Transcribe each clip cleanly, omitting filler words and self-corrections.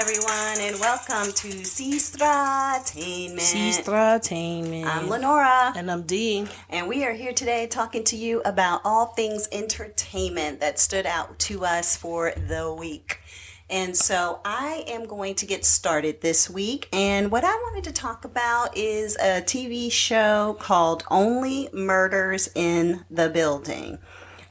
everyone, and welcome to Sestra-Tainment. Sestra-Tainment. I'm Lenora. And I'm Dee. And we are here today talking to you about all things entertainment that stood out to us for the week. And so I am going to get started this week. And what I wanted to talk about is a TV show called Only Murders in the Building.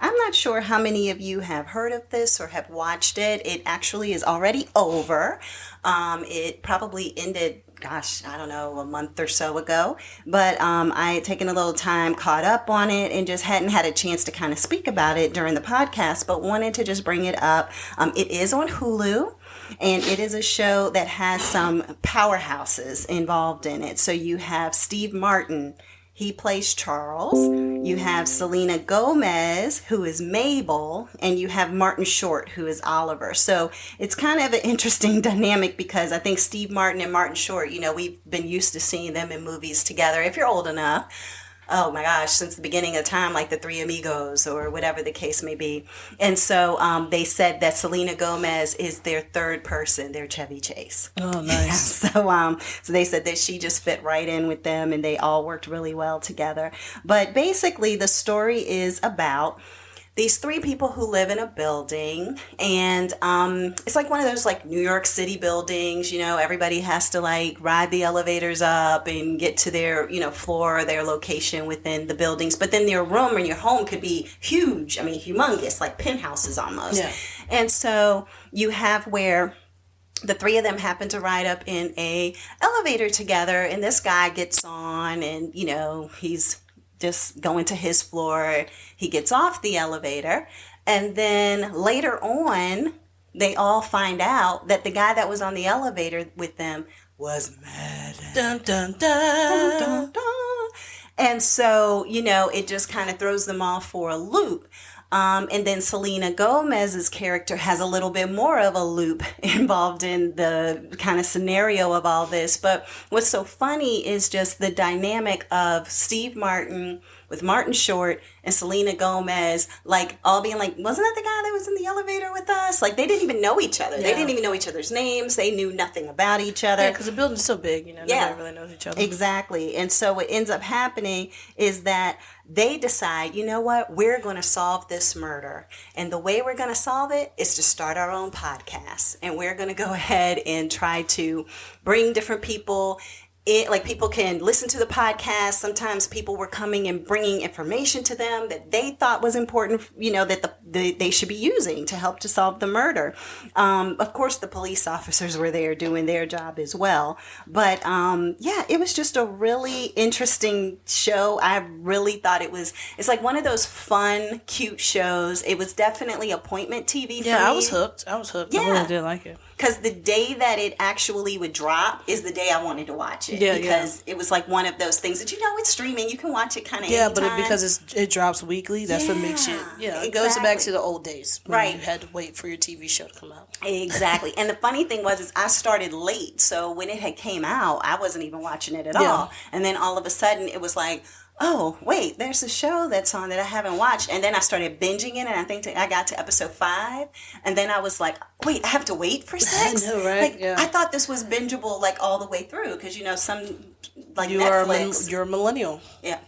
I'm not sure how many of you have heard of this or have watched it. It actually is already over. It probably ended, a month or so ago. But I had taken a little time, caught up on it, and just hadn't had a chance to kind of speak about it during the podcast, but wanted to just bring it up. It is on Hulu. And it is a show that has some powerhouses involved in it. So you have Steve Martin. He plays Charles. You have Selena Gomez, who is Mabel, and you have Martin Short, who is Oliver. So it's kind of an interesting dynamic because I think Steve Martin and Martin Short, we've been used to seeing them in movies together. If you're old enough, oh my gosh, since the beginning of time, like the Three Amigos or whatever the case may be. And so they said that Selena Gomez is their third person, their Chevy Chase. Oh, nice. So they said that she just fit right in with them and they all worked really well together. But basically the story is about these three people who live in a building, and it's like one of those like New York City buildings, everybody has to like ride the elevators up and get to their, floor or their location within the buildings. But then your room or your home could be huge. I mean, humongous, like penthouses almost. Yeah. And so you have where the three of them happen to ride up in a elevator together, and this guy gets on and, he's just going to his floor. He gets off the elevator, and then later on they all find out that the guy that was on the elevator with them was mad. Dun, dun, dun. Dun, dun, dun. And so it just kind of throws them off for a loop. And then Selena Gomez's character has a little bit more of a loop involved in the kind of scenario of all this. But what's so funny is just the dynamic of Steve Martin with Martin Short and Selena Gomez, like all being like, wasn't that the guy that was in the elevator with us? Like they didn't even know each other. Yeah. They didn't even know each other's names. They knew nothing about each other. Yeah, because the building's so big, nobody really knows each other. Exactly. And so what ends up happening is that they decide, you know what, we're going to solve this murder. And the way we're going to solve it is to start our own podcast. And we're going to go ahead and try to bring different people. People can listen to the podcast. Sometimes people were coming and bringing information to them that they thought was important, that they should be using to help to solve the murder. Of course, the police officers were there doing their job as well. But it was just a really interesting show. I really thought it's like one of those fun, cute shows. It was definitely appointment TV for me. Yeah, I was hooked. Yeah. I really did like it. Because the day that it actually would drop is the day I wanted to watch it. Yeah, because it was like one of those things that it's streaming. You can watch it kind of anytime. But because it drops weekly, that's what makes it. Yeah, it goes back to the old days when you had to wait for your TV show to come out. Exactly. And the funny thing is I started late, so when it had came out, I wasn't even watching it at all. And then all of a sudden, it was like, oh, wait, there's a show that's on that I haven't watched. And then I started binging it, and I think I got to episode 5. And then I was like, wait, I have to wait for 6? I know, right? I thought this was bingeable, like, all the way through. Because, some, like, you Netflix. You're a millennial. Yeah.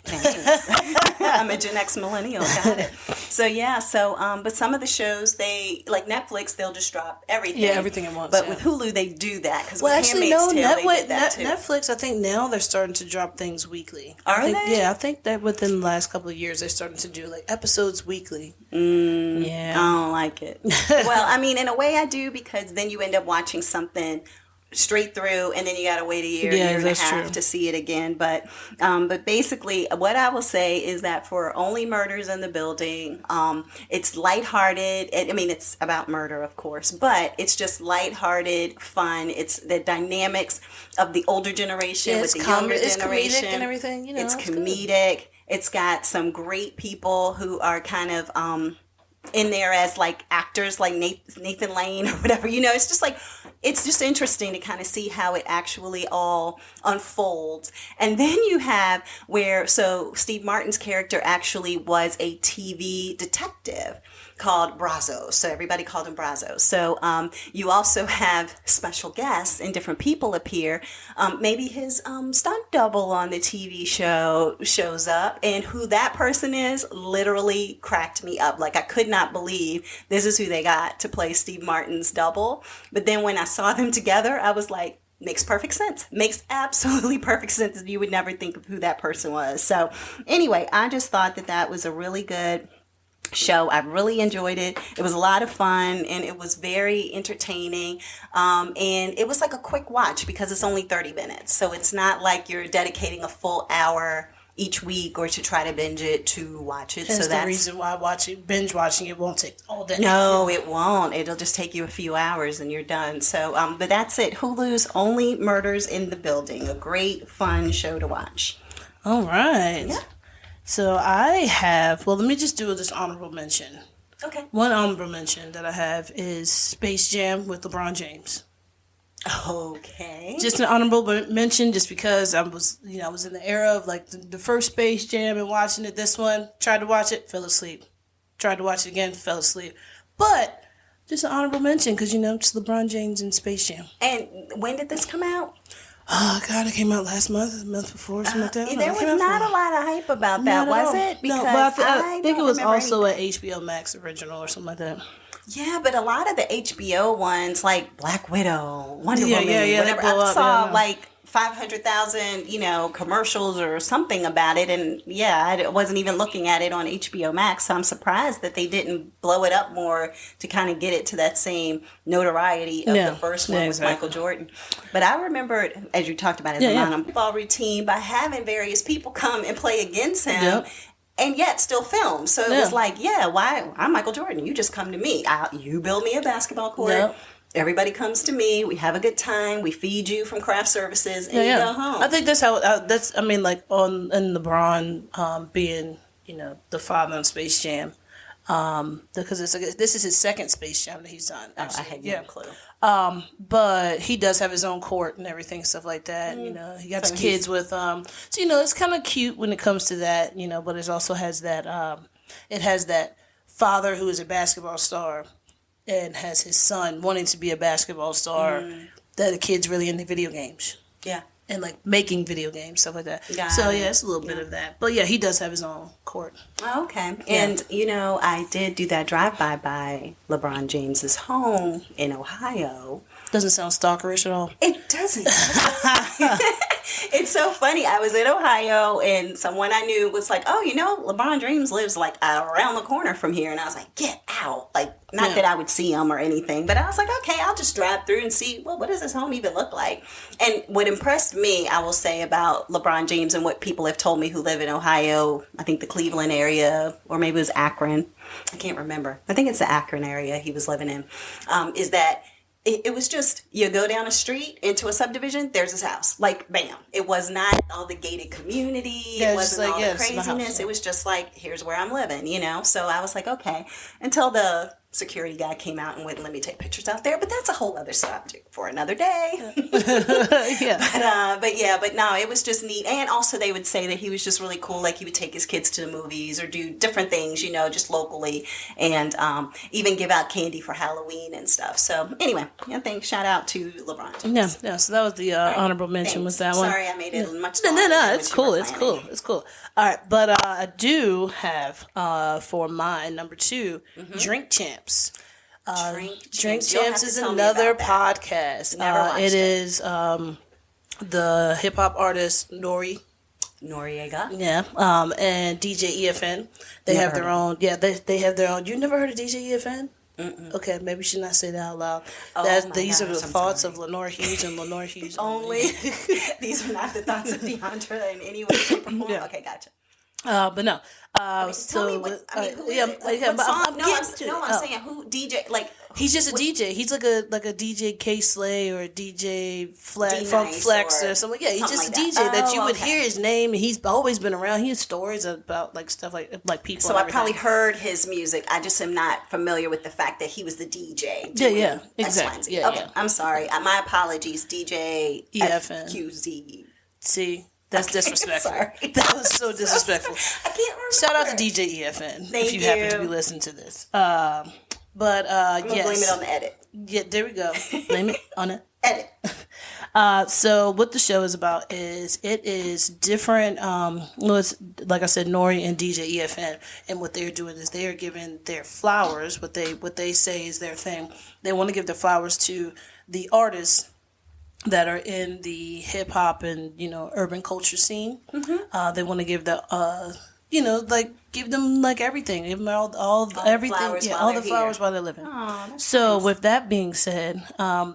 I'm a Gen X millennial. Got it. So, yeah. So, but some of the shows, like Netflix, they'll just drop everything. Yeah, everything at once. But with Hulu, they do that. Because Netflix, I think now they're starting to drop things weekly. Are they? Yeah, I think that within the last couple of years, they're starting to do like episodes weekly. Yeah. I don't like it. Well, I mean, in a way I do, because then you end up watching something straight through, and then you got to wait a year and a half to see it again. But basically, what I will say is that for Only Murders in the Building, it's lighthearted. It's about murder, of course, but it's just lighthearted, fun. It's the dynamics of the older generation with the younger generation. It's comedic and everything. It's comedic. Good. It's got some great people who are kind of in there as like actors, like Nathan Lane or whatever. It's just like, it's just interesting to kind of see how it actually all unfolds. And then you have so Steve Martin's character actually was a TV detective called Brazos. So everybody called him Brazos. So you also have special guests and different people appear. Maybe his stunt double on the TV show shows up, and who that person is literally cracked me up. Like, I could not believe this is who they got to play Steve Martin's double. But then when I saw them together, I was like, makes perfect sense. Makes absolutely perfect sense. You would never think of who that person was. So anyway, I just thought that was a really good show. I really enjoyed it. It was a lot of fun, and it was very entertaining. And it was like a quick watch because it's only 30 minutes. So it's not like you're dedicating a full hour each week or to try to binge it to watch it. That's the reason why binge watching it won't take all day. No, it won't. It'll just take you a few hours and you're done. So, but that's it. Hulu's Only Murders in the Building. A great, fun show to watch. All right. Yeah. So let me just do this honorable mention. Okay. One honorable mention that I have is Space Jam with LeBron James. Okay. Just an honorable mention, just because I was in the era of like the first Space Jam and watching it. This one, tried to watch it, fell asleep. Tried to watch it again, fell asleep. But just an honorable mention because it's LeBron James and Space Jam. And when did this come out? Oh God, it came out last month, the month before, something like that. There was not a lot of hype about that, was it? Because I think it was also an HBO Max original or something like that. Yeah, but a lot of the HBO ones, like Black Widow, Wonder Woman, whatever, I saw like 500,000, commercials or something about it. And I wasn't even looking at it on HBO Max. So I'm surprised that they didn't blow it up more to kind of get it to that same notoriety of the first one with Michael Jordan. But I remember, as you talked about, the non-football routine by having various people come and play against him. Yep. And yet still film. So it was like, why? I'm Michael Jordan. You just come to me. You build me a basketball court. Yep. Everybody comes to me. We have a good time. We feed you from craft services, and you go home. I think that's how. In LeBron being, the father on Space Jam, because this is his second Space Jam that he's done. Actually. I had no clue. But he does have his own court and everything, stuff like that. He got his kids with So it's kind of cute when it comes to that. But it also has that. It has that father who is a basketball star and has his son wanting to be a basketball star. That the kid's really into video games. Yeah. And like making video games, stuff like that. It's a little bit of that. But he does have his own court. Okay. And, I did do that drive-by by LeBron James's home in Ohio. Doesn't sound stalkerish at all. It doesn't. It's so funny. I was in Ohio and someone I knew was like, LeBron James lives like around the corner from here. And I was like, get out. Like, not that I would see him or anything, but I was like, okay, I'll just drive through and see, what does his home even look like? And what impressed me, I will say, about LeBron James and what people have told me who live in Ohio, I think the Cleveland area, or maybe it was Akron. I can't remember. I think it's the Akron area he was living in, is that it was just, you go down a street into a subdivision, there's his house. Like, bam. It was not all the gated community. It wasn't all the craziness. It was just like, here's where I'm living, So I was like, okay. Until the security guy came out and wouldn't let me take pictures out there. But that's a whole other subject for another day. But no, it was just neat. And also they would say that he was just really cool. Like, he would take his kids to the movies or do different things, just locally, and even give out candy for Halloween and stuff. So anyway, thanks. Shout out to LeBron James. Yeah. So that was the honorable mention with that one. Sorry, I made it much longer. No. It's cool. It's cool. All right. But I do have for my number 2, Drink Champs. Drink Champs is another podcast. It is the hip hop artist Noriega. Yeah. And DJ EFN. They have their own. Yeah, they have their own. You never heard of DJ EFN? Mm-mm. Okay, maybe we should not say that out loud. These are the thoughts of Lenore Hughes and Lenore Hughes only. These are not the thoughts of Deandra in any way, shape, or form. Yeah. Okay, gotcha. But no. Tell me what song? I'm saying who DJ like. He's just a DJ. He's like a DJ K Slay or a DJ Funk Flex or something. Yeah, he's just like a DJ that you would hear his name, and he's always been around. He has stories about like stuff like people. So I probably heard his music. I just am not familiar with the fact that he was the DJ. Yeah, exactly. Yeah, okay, I'm sorry. My apologies, DJ EFN. FQZ. See. That's disrespectful. That was so disrespectful. I can't remember. Shout out to DJ EFN Thank if you happen to be listening to this. I'm gonna yes. blame it on the edit. Yeah, there we go. Blame it on the Edit. So what the show is about is it is different. It's like I said, Nori and DJ EFN, and what they're doing is they are giving their flowers. What they say is their thing. They want to give the flowers to the artists that are in the hip hop and urban culture scene. They want to give the give them like everything, give them all everything, all the flowers while they're living. So nice. With that being said,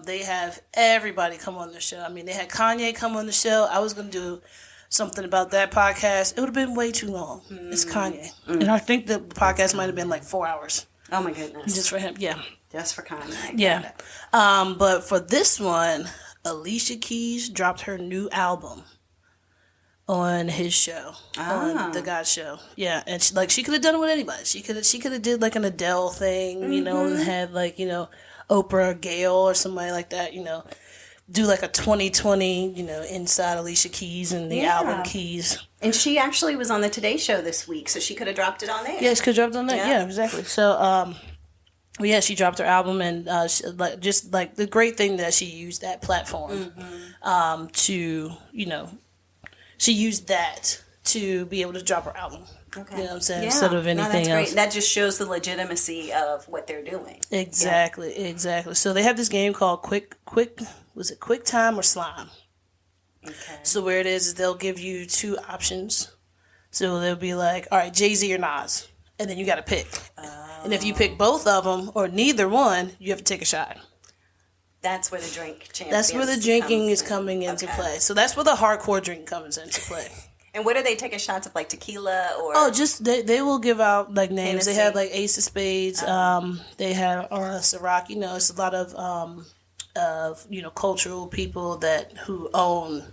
they have everybody come on the show. I mean, they had Kanye come on the show. I was gonna do something about that podcast. It would have been way too long. It's Kanye, and I think the podcast might have been like 4 hours. Oh my goodness! Just for him, yeah. Just for Kanye. Yeah. But for this one, Alicia Keys dropped her new album on his show, on the God Show. Yeah, and she could have done it with anybody. She could have did like an Adele thing, and had like Oprah, Gayle, or somebody like that. Do like a 2020, inside Alicia Keys and the album Keys. And she actually was on the Today Show this week, so she could have dropped it on there. Yeah, she could have dropped it on there. Yeah, exactly. So, she dropped her album, and the great thing that she used that platform to she used that to be able to drop her album. Okay. You know what I'm saying? Yeah. Instead of anything else. Great. That just shows the legitimacy of what they're doing. Exactly, exactly. So they have this game called Quick Time or Slime? Okay. So where it is they'll give you 2 options. So they'll be like, all right, Jay-Z or Nas. And then you got to pick. And if you pick both of them or neither one, you have to take a shot. That's where the drinking is coming into play. So that's where the hardcore drink comes into play. And what are they taking shots of, like tequila or? Oh, just they will give out like names. Hennessy. They have like Ace of Spades. They have Ciroc. It's a lot of cultural people who own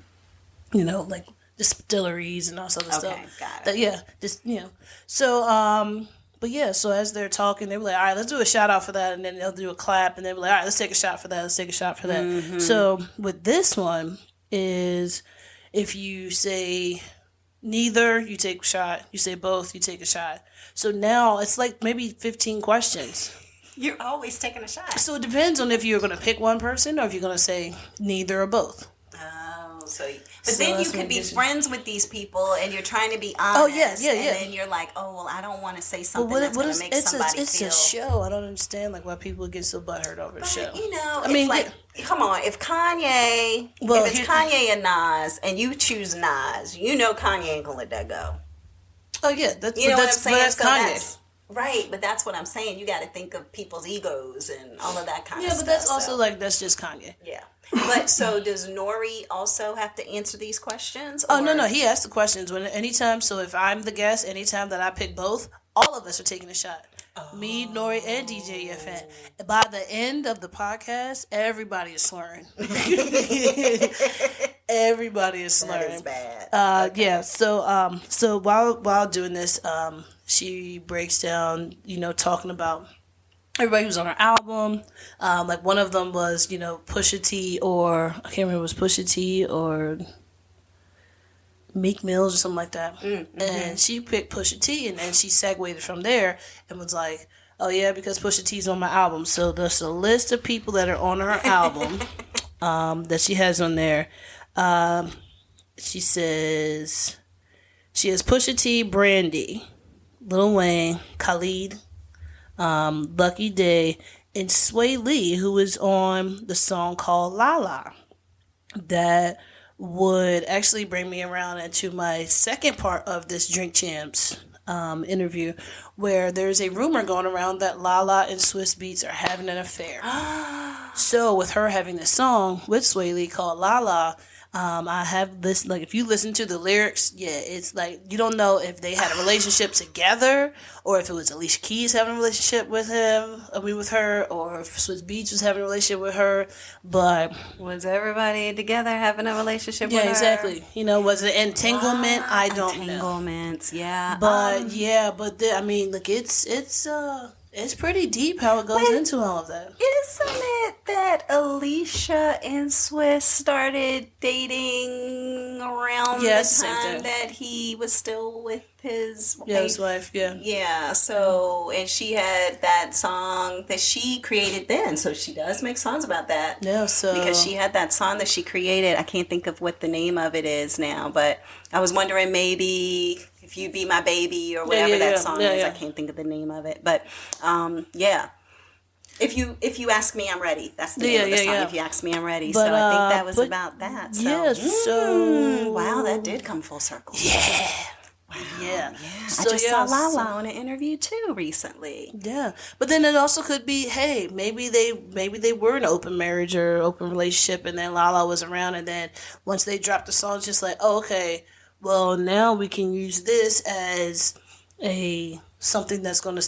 like distilleries and all sorts of stuff. Got it. So But yeah, so as they're talking, they were like, all right, let's do a shout out for that. And then they'll do a clap. And they'll be like, all right, let's take a shot for that. Let's take a shot for that. Mm-hmm. So with this one is if you say neither, you take a shot. You say both, you take a shot. So now it's like maybe 15 questions. You're always taking a shot. So it depends on if you're going to pick one person or if you're going to say neither or both. But then you could be friends with these people and you're trying to be honest. Oh, yeah. And then you're like, oh, well, I don't want to say something that's going to make somebody feel... It's a show. I don't understand why people get so butthurt over a show. Come on. If Kanye... if it's Kanye and Nas and you choose Nas, Kanye ain't going to let that go. Oh, yeah. That's Kanye. Right, but that's what I'm saying. You got to think of people's egos and all of that kind of stuff. Yeah, but that's also that's just Kanye. Yeah. But so does Nori also have to answer these questions? Oh, no. He asks the questions anytime. So if I'm the guest, anytime that I pick both, all of us are taking a shot. Oh. Me, Nori, and DJ EFN. By the end of the podcast, everybody is slurring. Everybody is slurring. That is bad. Okay. Yeah. So while doing this, she breaks down, talking about everybody who's on her album. Like one of them was, Pusha T or I can't remember, it was Pusha T or Meek Mills or something like that. Mm-hmm. And she picked Pusha T, and then she segued from there and was like, oh yeah, because Pusha T's on my album. So there's a list of people that are on her album that she has on there. She says she has Pusha T, Brandy, Lil Wayne, Khalid, Lucky Day, and Sway Lee, who is on the song called La La. That would actually bring me around into my second part of this Drink Champs interview, where there's a rumor going around that Lala and Swiss Beats are having an affair. So with her having this song with Sway Lee called Lala, I have this, like, if you listen to the lyrics, it's like you don't know if they had a relationship together or if it was Alicia Keys having a relationship with her, or if Swiss Beats was having a relationship with her. But was everybody together having a relationship with her? Yeah, exactly. Was it entanglement? I don't know. Entanglements, yeah. But It's pretty deep how it goes into all of that. Isn't it that Alicia and Swiss started dating around the time that he was still with his wife? Yeah, his wife, yeah. Yeah, so, and she had that song that she created then, so she does make songs about that. Yeah, so. Because she had that song that she created, I can't think of what the name of it is now, but I was wondering maybe If You Be My Baby or whatever that song is. I can't think of the name of it, but yeah. If you ask me, I'm ready. That's the name of the song. If you ask me, I'm ready. But, so I think that was about that. So, yeah. So wow, that did come full circle. Yeah. Wow. Yeah. So, I just saw Lala on an interview too recently. Yeah. But then it also could be, hey, maybe they were in an open marriage or open relationship, and then Lala was around, and then once they dropped the song, it's just like, oh, okay, well, now we can use this as something that's going to,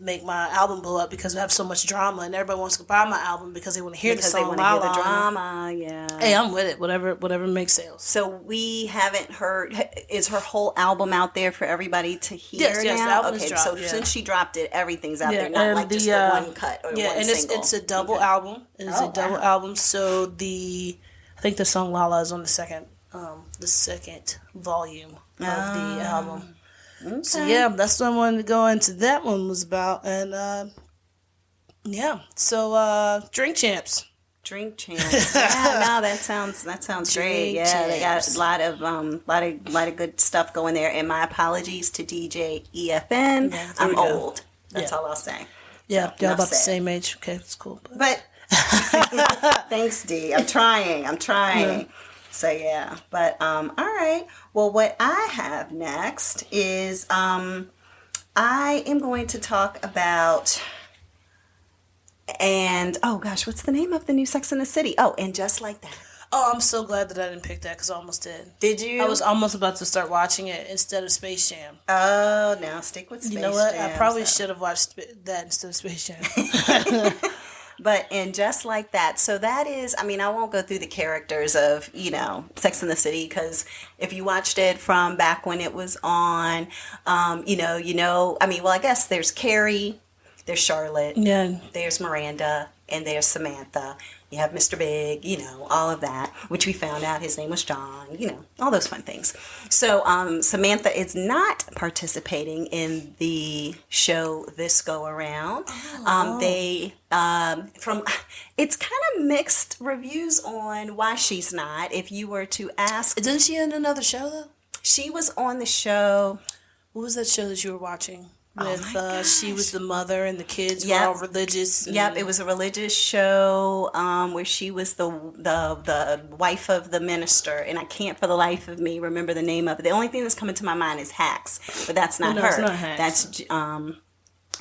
make my album blow up because we have so much drama, and everybody wants to buy my album because they want to hear the song. Because they want to hear the drama, yeah. Hey, I'm with it. Whatever makes sales. So we haven't heard. Is her whole album out there for everybody to hear now? Yes, the album is dropped, so since she dropped it, everything's out there, not like just the one cut or one single. It's a double album. It's a double album. So I think the song Lala is on the second volume of the album. Okay. So yeah, that's what I wanted to go into. That one was about, and yeah. So Drink Champs. Drink Champs. Yeah, no, that sounds great. Yeah, they got a lot of good stuff going there. And my apologies to DJ EFN. Yeah, I'm old. That's all I'll say. Yeah, y'all about the same age. Okay, that's cool. But thanks, D. I'm trying. Yeah. So yeah, but all right. Well, what I have next is I am going to talk about, and oh gosh, what's the name of the new Sex and the City? Oh, and Just Like That. Oh, I'm so glad that I didn't pick that because I almost did. Did you? I was almost about to start watching it instead of Space Jam. Oh, now stick with Space Jam. You know what? I probably should have watched that instead of Space Jam. But and Just Like That. So that is, I won't go through the characters of, Sex and the City, because if you watched it from back when it was on, I guess there's Carrie, there's Charlotte, there's Miranda, and there's Samantha. You have Mr. Big, all of that, which we found out his name was John, all those fun things. So Samantha is not participating in the show this go around. It's kind of mixed reviews on why she's not. If you were to ask, isn't she in another show though? She was on the show. What was that show that you were watching? With she was the mother and the kids were all religious. Yep, it was a religious show where she was the wife of the minister, and I can't for the life of me remember the name of it. The only thing that's coming to my mind is Hacks, but that's not her. It's not Hacks.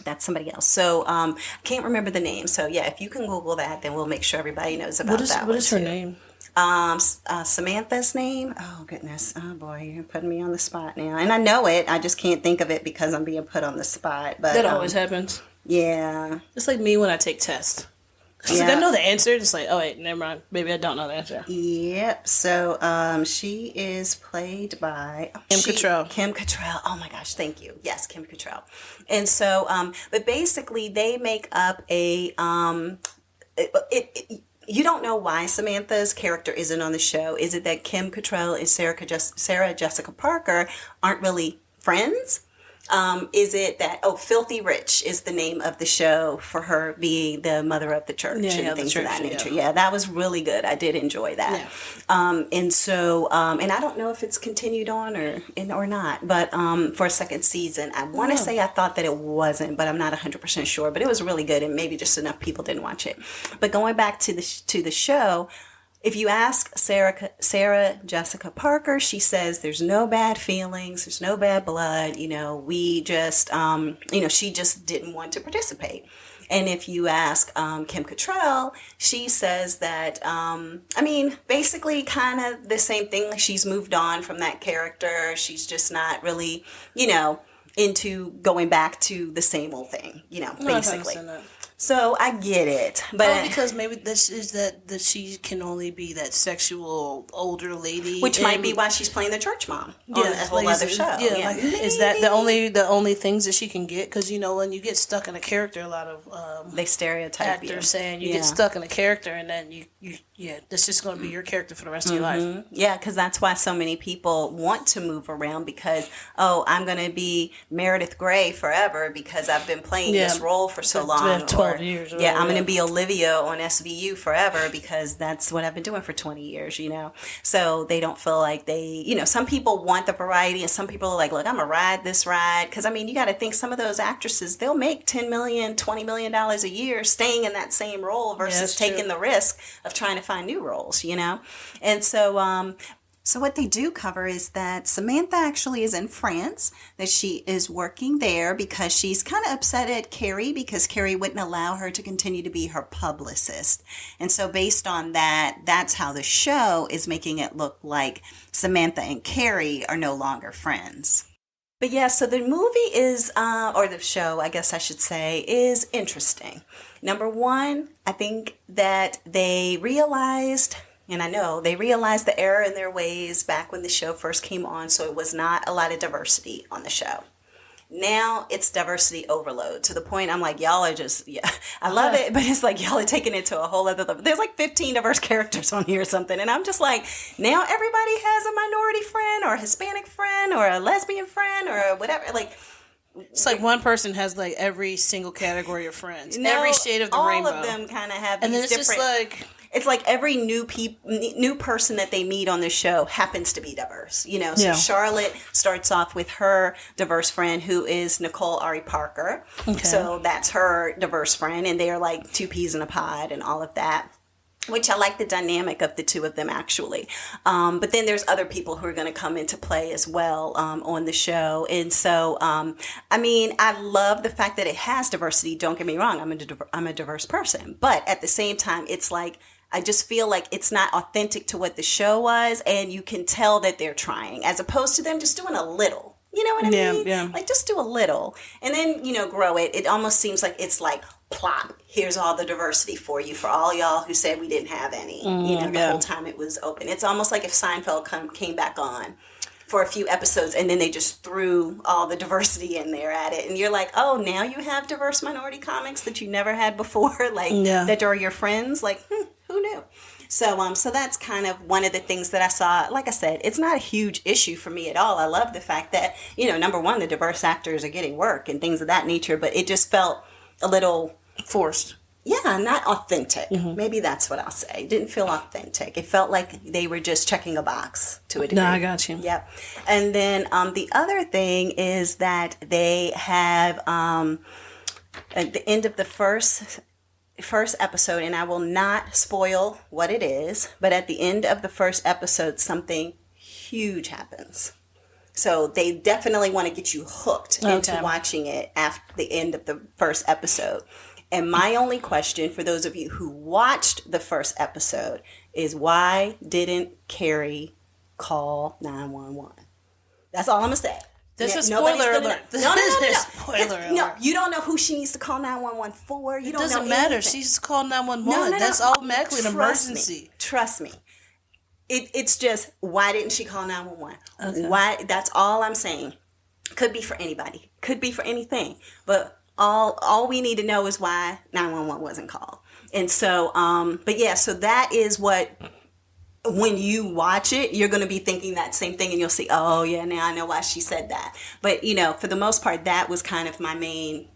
That's somebody else. So I can't remember the name. So yeah, if you can Google that, then we'll make sure everybody knows about that. What is her name? Samantha's name. Oh goodness. Oh boy, you're putting me on the spot now. And I know it. I just can't think of it because I'm being put on the spot. But that always happens. Yeah. It's like me when I take tests. It's like I know the answer. It's like, oh wait, never mind. Maybe I don't know the answer. Yep. So she is played by Kim Cattrall. Kim Cattrall. Oh my gosh, thank you. Yes, Kim Cattrall. And so, but basically, they make up a you don't know why Samantha's character isn't on the show. Is it that Kim Cattrall and Sarah Jessica Parker aren't really friends? Is it that, Filthy Rich is the name of the show for her being the mother of the church and things of that nature. Yeah, that was really good. I did enjoy that. Yeah. And so, and I don't know if it's continued on or not, but for a second season, I want to say I thought that it wasn't, but I'm not 100% sure. But it was really good, and maybe just enough people didn't watch it. But going back to the show, if you ask Sarah Jessica Parker, she says there's no bad feelings, there's no bad blood. We just, she just didn't want to participate. And if you ask Kim Cattrall, she says that, basically kind of the same thing. Like she's moved on from that character. She's just not really, into going back to the same old thing, basically. So I get it, but because maybe this is that she can only be that sexual older lady, which might be why she's playing the church mom on a whole other show. Yeah, like, is that the only things that she can get? Because when you get stuck in a character, a lot of they stereotype actors saying you get stuck in a character, and then you that's just going to be your character for the rest of your life. Yeah, because that's why so many people want to move around because I'm going to be Meredith Grey forever because I've been playing this role for so long. 12 years. I'm going to be Olivia on SVU forever because that's what I've been doing for 20 years, So they don't feel like some people want the variety and some people are like, look, I'm going to ride this ride. Because, you got to think some of those actresses, they'll make $10 million, $20 million a year staying in that same role versus taking the risk of trying to find new roles, And so so what they do cover is that Samantha actually is in France, that she is working there because she's kind of upset at Carrie because Carrie wouldn't allow her to continue to be her publicist. And so based on that, that's how the show is making it look like Samantha and Carrie are no longer friends. But yeah, so the movie is, or the show, I guess I should say, is interesting. Number one, I think that they realized the error in their ways back when the show first came on, so it was not a lot of diversity on the show. Now it's diversity overload to the point I'm like, y'all are just, I love it, but it's like y'all are taking it to a whole other level. There's like 15 diverse characters on here or something, and I'm just like, now everybody has a minority friend or a Hispanic friend or a lesbian friend or whatever, like. It's like one person has like every single category of friends, every shade of the rainbow. All of them kind of have these and then it's different. Just like it's like every new person that they meet on the show happens to be diverse, So Charlotte starts off with her diverse friend who is Nicole Ari Parker. Okay. So that's her diverse friend, and they are like two peas in a pod and all of that. Which I like the dynamic of the two of them, actually. But then there's other people who are going to come into play as well on the show. And so, I love the fact that it has diversity. Don't get me wrong. I'm a diverse person. But at the same time, it's like, I just feel like it's not authentic to what the show was. And you can tell that they're trying as opposed to them just doing a little. You know what I mean? Yeah. Like, just do a little. And then, grow it. It almost seems like it's like, plop, here's all the diversity for you, for all y'all who said we didn't have any, the whole time it was open. It's almost like if Seinfeld came back on for a few episodes and then they just threw all the diversity in there at it. And you're like, oh, now you have diverse minority comics that you never had before, that are your friends. Like, who knew? So that's kind of one of the things that I saw. Like I said, it's not a huge issue for me at all. I love the fact that, number one, the diverse actors are getting work and things of that nature, but it just felt a little forced. Yeah, not authentic. Mm-hmm. Maybe that's what I'll say. It didn't feel authentic. It felt like they were just checking a box to a degree. No, I got you. Yep. And then the other thing is that they have at the end of the first episode, and I will not spoil what it is, but at the end of the first episode, something huge happens. So they definitely want to get you hooked into watching it after the end of the first episode. And my only question for those of you who watched the first episode is, why didn't Carrie call 911? That's all I'm going to say. This is spoiler alert. No. Spoiler alert. No, you don't know who she needs to call 911 for. It doesn't matter. She's called 911. No. That's automatically an emergency. Trust me. It's just, why didn't she call 911? Okay. Why? That's all I'm saying. Could be for anybody. Could be for anything. But all we need to know is why 911 wasn't called. And so, so that is what, when you watch it, you're going to be thinking that same thing, and you'll see, oh yeah, now I know why she said that. But, for the most part, that was kind of my main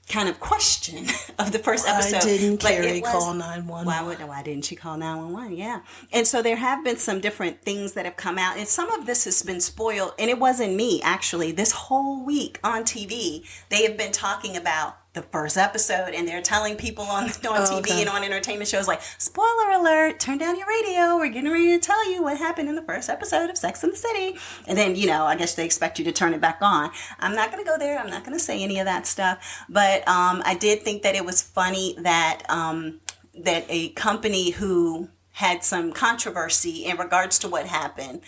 kind of question of the first episode. Why didn't Carrie call 911? Why didn't she call 911? Yeah. And so there have been some different things that have come out, and some of this has been spoiled, and it wasn't me, actually. This whole week on TV, they have been talking about the first episode, and they're telling people on TV and on entertainment shows, like, spoiler alert, turn down your radio, we're getting ready to tell you what happened in the first episode of Sex and the City. And then, I guess they expect you to turn it back on. I'm not going to go there. I'm not going to say any of that stuff. But I did think that it was funny that that a company who had some controversy in regards to what happened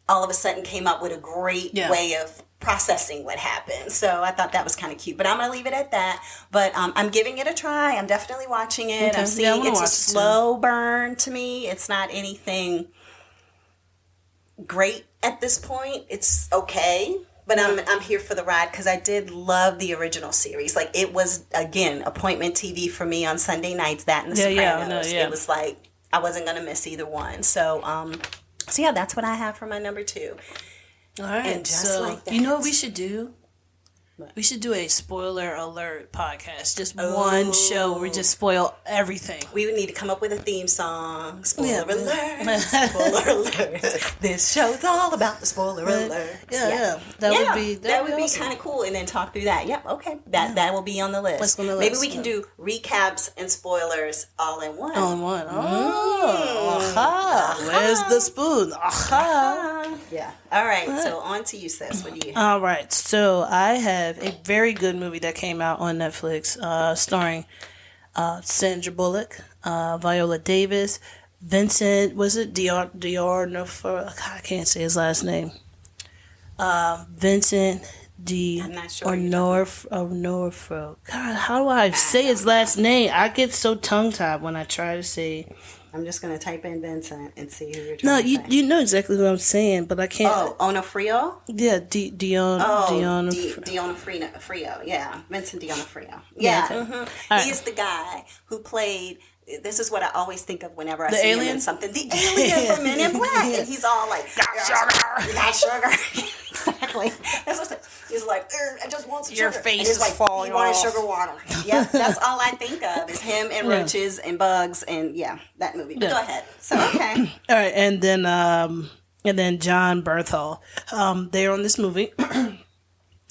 all of a sudden came up with a great way of processing what happened. So I thought that was kind of cute. But I'm going to leave it at that. But I'm giving it a try. I'm definitely watching it. Okay. I'm seeing it's a slow too. burn to me. It's not anything great at this point. It's okay. But I'm here for the ride because I did love the original series. Like, it was, again, appointment TV for me on Sunday nights, that and The Sopranos. It was like, I wasn't going to miss either one. So yeah, that's what I have for my number 2. All right. And just like that, you know what we should do? We should do a spoiler alert podcast. Just one show where we just spoil everything. We would need to come up with a theme song. Spoiler alert. Spoiler alert. This show's all about the spoiler alert. Yeah. That would be kind of cool. And then talk through that. Yep. Okay. That will be on the list. Maybe we can do recaps and spoilers all in one. All in one. Oh. Aha. Where's the spoon? Aha. Yeah. All right. So on to you, sis. What do you have? All right. So I have a very good movie that came out on Netflix, starring Sandra Bullock, Viola Davis, Vincent. Was it D'Onofrio? I can't say his last name. Vincent D'Onofrio. God, how do I say his last name? I get so tongue tied when I try to say. I'm just going to type in Vincent and see who you're trying to say. No, you know exactly who I'm saying, but I can't. Oh, Onofrio? Yeah, D'Onofrio. Yeah, Vincent D'Onofrio. Yeah. Right. He's the guy who played... This is what I always think of whenever I the see alien? him in something. The alien from Men in Black. And he's all like... Got sugar. Exactly. That's what he's like, I just want some Your sugar. face is like, falling you want off. Sugar water. Yep, that's all I think of is him and roaches and bugs and that movie. But go ahead. So, okay. All right, and then John Berthel. They're on this movie.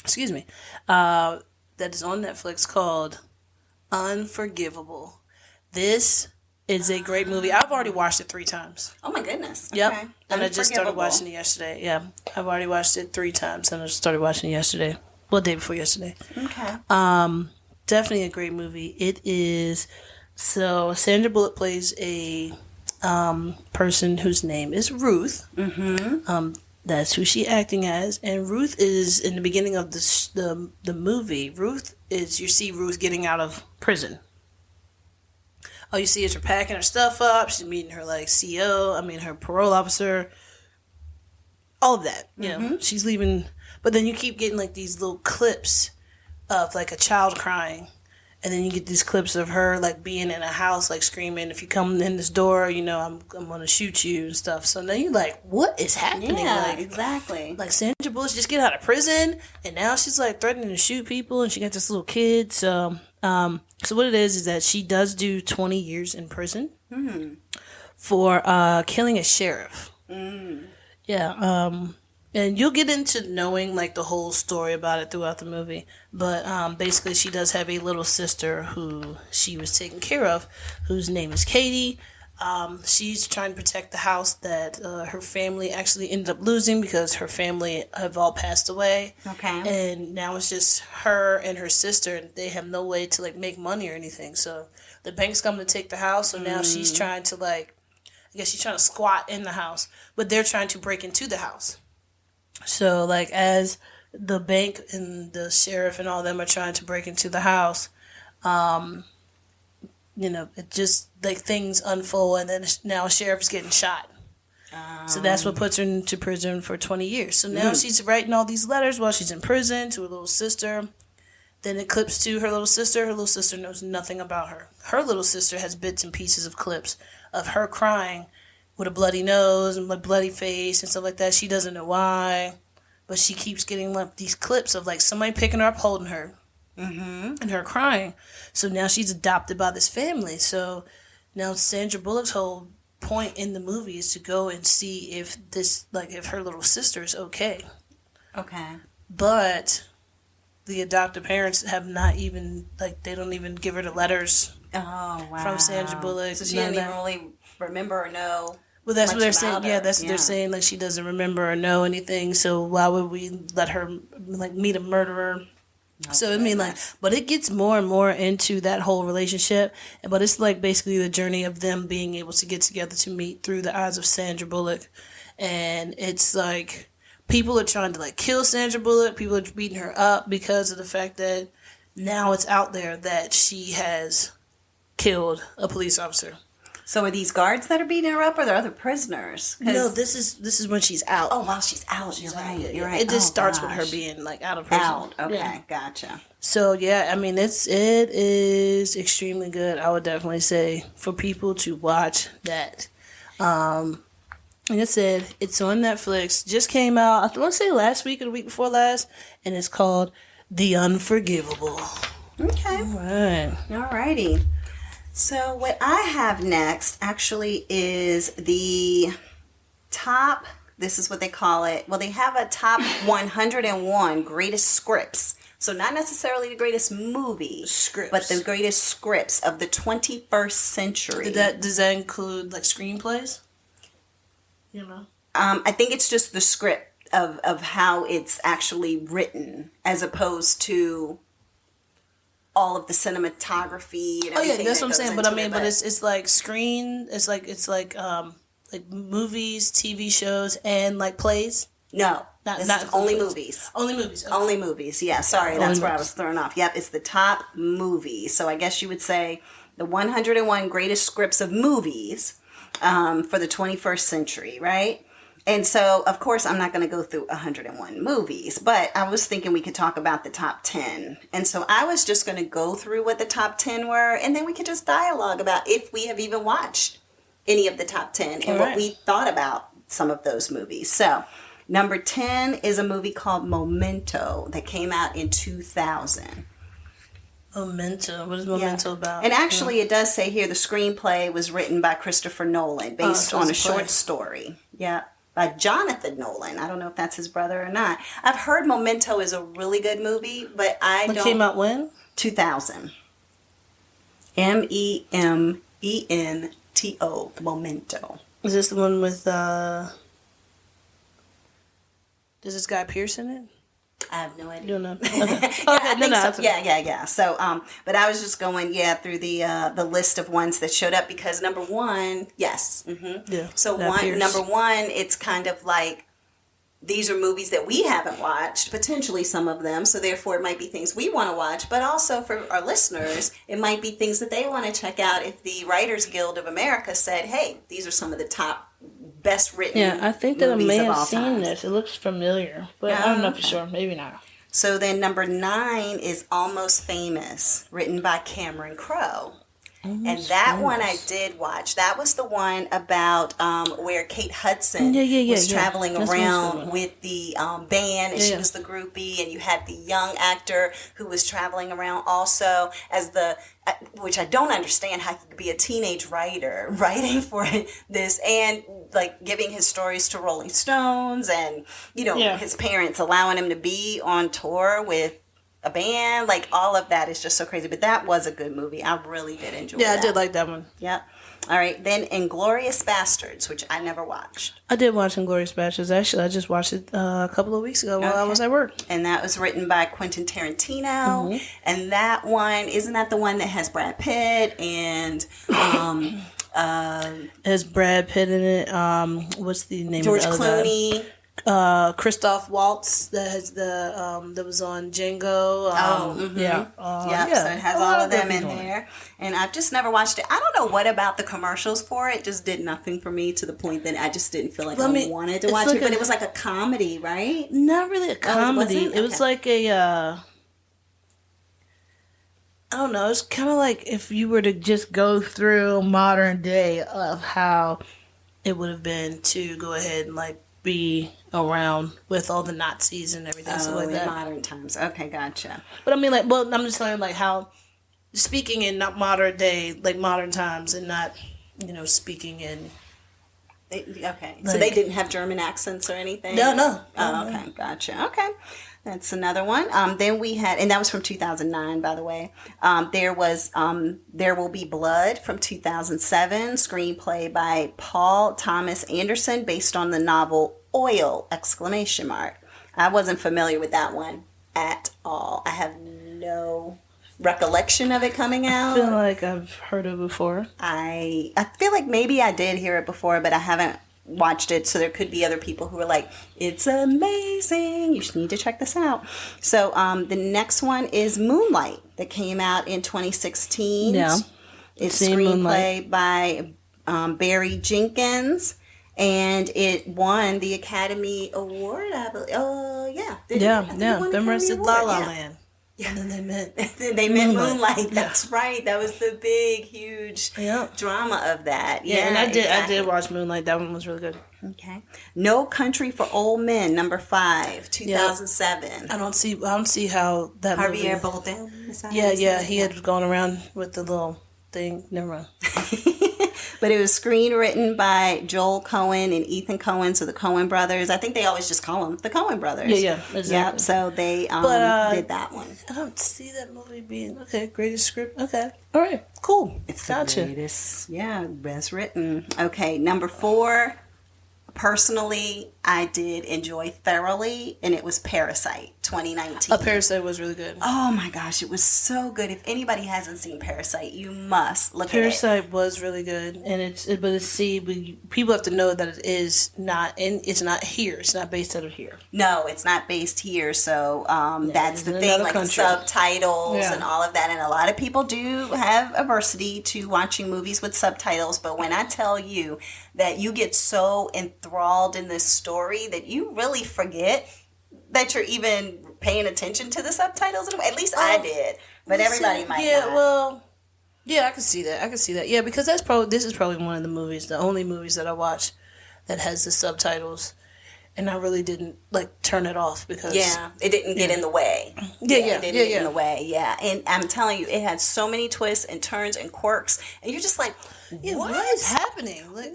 Excuse me. That is on Netflix called Unforgivable. This is a great movie. I've already watched it 3 times. Oh my goodness. Yep. Okay. And I just started watching it yesterday. Yeah. I've already watched it 3 times and I just started watching it yesterday. Well, day before yesterday. Okay. Definitely a great movie. It is. So Sandra Bullock plays a person whose name is Ruth. Mm-hmm. That's who she's acting as. And Ruth is, in the beginning of the movie, you see Ruth getting out of prison. All you see is her packing her stuff up. She's meeting her her parole officer. All of that. You know, she's leaving. But then you keep getting like these little clips of like a child crying. And then you get these clips of her like being in a house like screaming, if you come in this door, you know, I'm going to shoot you and stuff. So then you're like, what is happening? Yeah, like, exactly. Like Sandra Bullock just get out of prison and now she's like threatening to shoot people and she got this little kid. So what it is that she does do 20 years in prison for killing a sheriff. Yeah. And you'll get into knowing like the whole story about it throughout the movie. But basically she does have a little sister who she was taking care of, whose name is Katie. She's trying to protect the house that her family actually ended up losing because her family have all passed away. Okay. And now it's just her and her sister, and they have no way to like make money or anything. So the bank's coming to take the house, so now she's trying to she's trying to squat in the house, but they're trying to break into the house. So like as the bank and the sheriff and all them are trying to break into the house, you know, it just like things unfold, and then now sheriff's getting shot. So that's what puts her into prison for 20 years. So now she's writing all these letters while she's in prison to her little sister. Then it clips to her little sister. Her little sister knows nothing about her. Her little sister has bits and pieces of clips of her crying with a bloody nose and a bloody face and stuff like that. She doesn't know why, but she keeps getting like these clips of like somebody picking her up, holding her, and her crying. So now she's adopted by this family. So now Sandra Bullock's whole point in the movie is to go and see if if her little sister is okay. Okay. But the adoptive parents have not even they don't even give her the letters. Oh wow. From Sandra Bullock. So she didn't even really remember or know. Well, that's what they're saying. Yeah, that's what they're saying. Like she doesn't remember or know anything. So why would we let her meet a murderer? No, so I mean, but it gets more and more into that whole relationship. But it's basically the journey of them being able to get together to meet through the eyes of Sandra Bullock, and it's people are trying to like kill Sandra Bullock. People are beating her up because of the fact that now it's out there that she has killed a police officer. So are these guards that are beating her up, or are there other prisoners? No, this is when she's out. Oh, while she's out. You're right. You're right. It just starts with her being like out of prison. Out. Okay, gotcha. So yeah, I mean it is extremely good. I would definitely say for people to watch that. Like I said, it's on Netflix. Just came out. I want to say last week or the week before last, and it's called The Unforgivable. Okay. All right. Alrighty. So what I have next actually is the top, this is what they call it. Well, they have a top 101 greatest scripts. So not necessarily the greatest movies, but the greatest scripts of the 21st century. Does that include like screenplays? You know? I think it's just the script of how it's actually written as opposed to all of the cinematography and everything. Oh yeah, that's what I'm saying. But I mean, but it's like screen. It's like movies, TV shows, and like plays. No, not only movies. Only movies. Okay. Only movies. Yeah, sorry, that's where I was thrown off. Yep, it's the top movies. So I guess you would say the 101 greatest scripts of movies for the 21st century, right? And so, of course, I'm not going to go through 101 movies, but I was thinking we could talk about the top 10. And so I was just going to go through what the top 10 were, and then we could just dialogue about if we have even watched any of the top 10 and what we thought about some of those movies. So, number 10 is a movie called Memento that came out in 2000. Memento. What is Memento about? And actually, it does say here the screenplay was written by Christopher Nolan based on a short story. Yeah. By Jonathan Nolan. I don't know if that's his brother or not. I've heard Memento is a really good movie, but It came out when? 2000. Memento. Memento. Is this the one with, does this guy Pierce in it? I have no idea. You don't know? Okay. Yeah. So, but I was just going, through the list of ones that showed up because number one, yes. Mm-hmm. Yeah. So number one, it's kind of like these are movies that we haven't watched, potentially some of them. So therefore it might be things we want to watch, but also for our listeners, it might be things that they want to check out if the Writers Guild of America said, hey, these are some of the top best written movies of all time. Yeah, I think that I may have seen this. It looks familiar, but I don't know for sure. Maybe not. So then number 9 is Almost Famous, written by Cameron Crowe. And that one I did watch. That was the one about where Kate Hudson was traveling around with the band, and she was the groupie, and you had the young actor who was traveling around also as the, which I don't understand how he could be a teenage writer writing for this and like giving his stories to Rolling Stones and, his parents allowing him to be on tour with a band, like all of that is just so crazy. But that was a good movie. I really did enjoy that. Yeah, I did like that one. Yep. All right. Then Inglourious Bastards, which I never watched. I did watch Inglourious Bastards. Actually, I just watched it a couple of weeks ago while I was at work. And that was written by Quentin Tarantino. Mm-hmm. And that one, isn't that the one that has Brad Pitt and... has Brad Pitt in it. What's the name George of the other Clooney. Guy? Christoph Waltz that has that was on Django. So it has all of them in there, and I've just never watched it. I don't know what about the commercials for it just did nothing for me to the point that I just didn't feel like I wanted to watch it. But it was like a comedy, right? Not really a comedy. It was like a. I don't know. It's kind of like if you were to just go through modern day of how it would have been to go ahead and like be around with all the Nazis and everything, stuff like that. Modern times. Okay, gotcha. But I mean, like, well, I'm just saying, like, how speaking in not modern day, like modern times, and not, speaking in. Okay, so they didn't have German accents or anything. No. Oh, okay, gotcha. Okay. That's another one. Then we had, and that was from 2009, by the way. There was There Will Be Blood from 2007, screenplay by Paul Thomas Anderson, based on the novel Oil! ! I wasn't familiar with that one at all. I have no recollection of it coming out. I feel like I've heard it before. I feel like maybe I did hear it before, but I haven't watched it, so there could be other people who are like, it's amazing, you need to check this out. So the next one is Moonlight, that came out in 2016. Yeah, it's screenplay by Barry Jenkins, and it won the Academy Award, I believe. Remember, it's La La Land. Yeah. And then they met. They met Moonlight. That's right. That was the big, huge Yep. drama of that. Yeah, and I did watch Moonlight. That one was really good. Okay. No Country for Old Men, number 5, 2007. Yep. I don't see how that Javier movie. Bardem. Yeah. He had gone around with the little thing. Never mind. But it was screenwritten by Joel Cohen and Ethan Cohen, so the Cohen brothers. I think they always just call them the Cohen brothers. Yeah, exactly. Yep, so they did that one. I don't see that movie being, greatest script. Okay. All right, cool. It's the greatest, best written. Okay, number 4, personally, I did enjoy thoroughly, and it was Parasite, 2019. Parasite was really good. Oh my gosh, it was so good. If anybody hasn't seen Parasite, you must look at it. Parasite was really good, and people have to know that it is not, and it's not here. It's not based out of here. No, it's not based here. So that's the thing, like country. Subtitles and all of that. And a lot of people do have aversity to watching movies with subtitles. But when I tell you that you get so enthralled in this story that you really forget that you're even paying attention to the subtitles. At least I did, but everybody might not. I can see that. Yeah, because this is probably one of the only movies that I watch that has the subtitles, and I really didn't turn it off because it didn't get in the way. It didn't get in the way. Yeah, and I'm telling you, it had so many twists and turns and quirks, and you're just like, what is happening? What?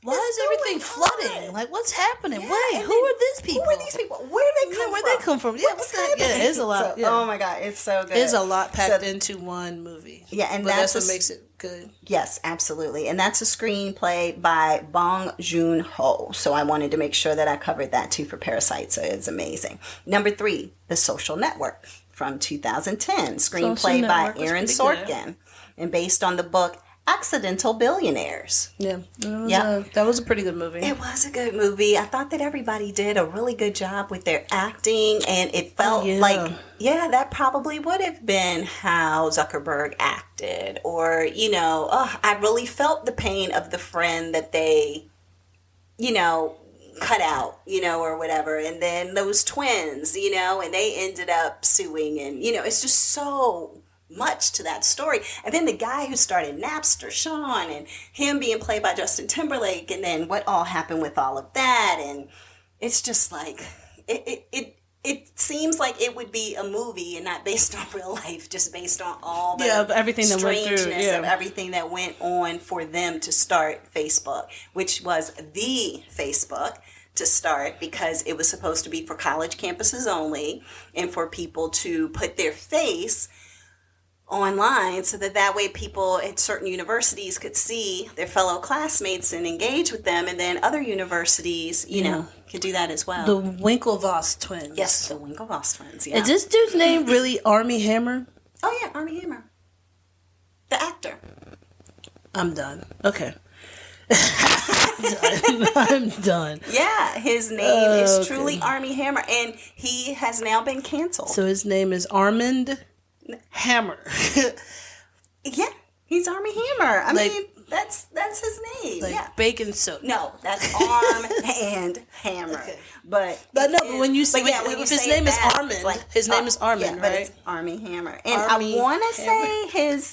Why is everything flooding? What's happening? Yeah, Wait, who are these people? Who are these people? Where did they come from? Yeah, it's a lot. Oh my God, it's so good. It's a lot packed into one movie. Yeah, and that's what makes it good. Yes, absolutely. And that's a screenplay by Bong Joon-ho. So I wanted to make sure that I covered that too for Parasite. So it's amazing. Number 3, The Social Network from 2010. Screenplay by Aaron Sorkin. And based on the book Accidental Billionaires. Yeah. That was a pretty good movie. It was a good movie. I thought that everybody did a really good job with their acting, and it felt like, that probably would have been how Zuckerberg acted. Or, I really felt the pain of the friend that they, cut out, or whatever. And then those twins, and they ended up suing, and, it's just so much to that story. And then the guy who started Napster, Sean, and him being played by Justin Timberlake, and then what all happened with all of that. And it's just like it seems like it would be a movie and not based on real life, just based on all the everything that went through, of everything that went on for them to start Facebook, which was the Facebook to start, because it was supposed to be for college campuses only and for people to put their face online, so that way people at certain universities could see their fellow classmates and engage with them, and then other universities, could do that as well. The Winklevoss twins. Yes, the Winklevoss twins. Yeah. Is this dude's name really Armie Hammer? Oh yeah, Armie Hammer, the actor. I'm done. Okay. I'm done. Yeah, his name is truly Armie Hammer, and he has now been canceled. So his name is Armand Hammer. Yeah, he's Armie Hammer. I mean, that's his name. Bacon soap. No, that's Arm and Hammer. Okay. But when you say his name is Armand, his name is Armand, but right? It's Armie Hammer. And I want to say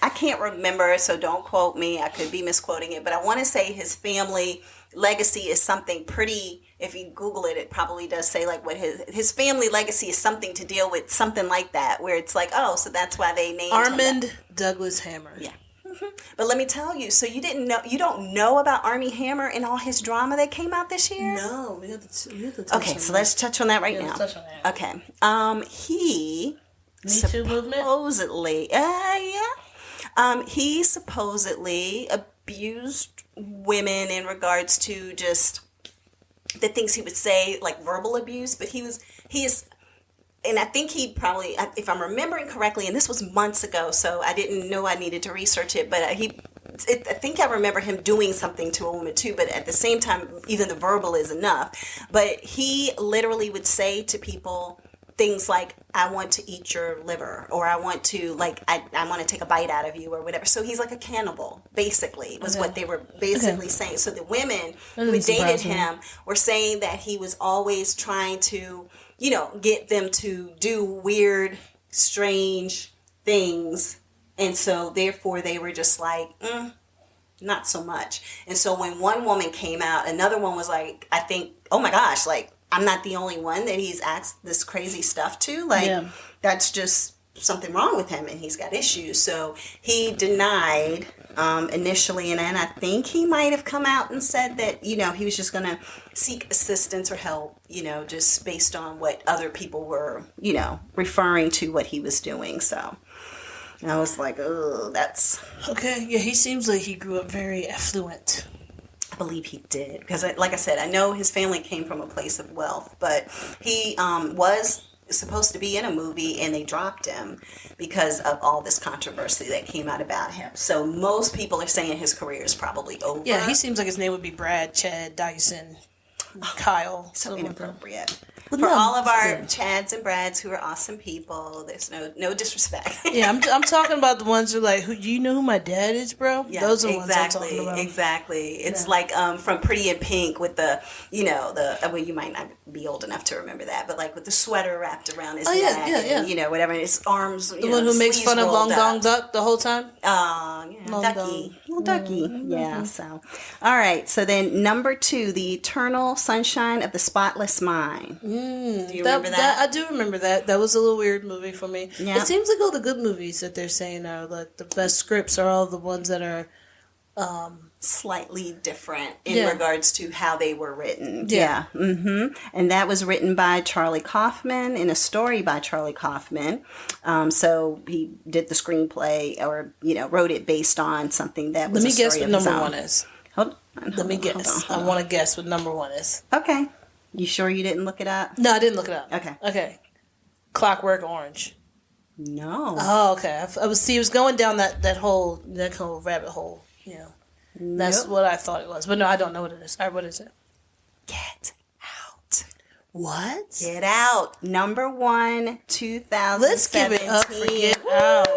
I can't remember, so don't quote me. I could be misquoting it, but I want to say his family legacy is something pretty. If you Google it, it probably does say what his family legacy is, something to deal with, something like that, where it's so that's why they named Armand Douglas Hammer. Yeah. Mm-hmm. But let me tell you, so you don't know about Armie Hammer and all his drama that came out this year? No, we have to touch okay, so let's touch on that right now. Let's touch on that. Okay. He Me Too movement? Supposedly, he supposedly abused women in regards to just the things he would say, like verbal abuse, but he is, and I think he probably, if I'm remembering correctly, and this was months ago, so I didn't know I needed to research it, but he I think I remember him doing something to a woman too, but at the same time, even the verbal is enough. But he literally would say to people things like, I want to eat your liver, or I want to, like, I want to take a bite out of you, or whatever. So he's like a cannibal, basically, was what they were basically saying. So the women who dated him were saying that he was always trying to, you know, get them to do weird, strange things. And so therefore they were just like, not so much. And so when one woman came out, another one was like, I think, oh my gosh, like, I'm not the only one that he's asked this crazy stuff to. Like, that's just something wrong with him, and he's got issues. So he denied initially, and then I think he might have come out and said that, you know, he was just going to seek assistance or help, you know, just based on what other people were, you know, referring to what he was doing. So I was like, oh, that's... Okay, yeah, he seems like he grew up very affluent. I believe he did, because like I said, I know his family came from a place of wealth, but he was supposed to be in a movie and they dropped him because of all this controversy that came out about him. So most people are saying his career is probably over. Yeah, he seems like his name would be Brad, Chad, Dyson, Kyle. So inappropriate. For all of our Chads and Brads who are awesome people, there's no disrespect. Yeah, I'm talking about the ones who are like, who, do you know who my dad is, bro? Yeah, those are the ones I'm talking about. Exactly. It's like from Pretty in Pink with the, you know, well, you might not be old enough to remember that, but like with the sweater wrapped around his neck, and, you know, whatever, and his arms. The one who makes fun of Long Dong Duck the whole time. Ducky, little Ducky. Yeah. So, all right. So then, number 2, The Eternal Sunshine of the Spotless Mind. Do you remember that? I do remember that. That was a little weird movie for me. Yeah. It seems like all the good movies that they're saying are like the best scripts are all the ones that are slightly different in regards to how they were written. Yeah. And that was written by Charlie Kaufman and a story by Charlie Kaufman. So he did the screenplay, or, you know, wrote it based on something that was. Let me guess what number 1 is. Let me guess. I want to guess what number 1 is. Okay. You sure you didn't look it up? No, I didn't look it up. Okay. Clockwork Orange. No. Oh, okay. I was going down that whole rabbit hole. You know, that's what I thought it was. But no, I don't know what it is. All right, what is it? Get Out. What? Get Out. Number 1, 2017. Let's give it up for Get Out.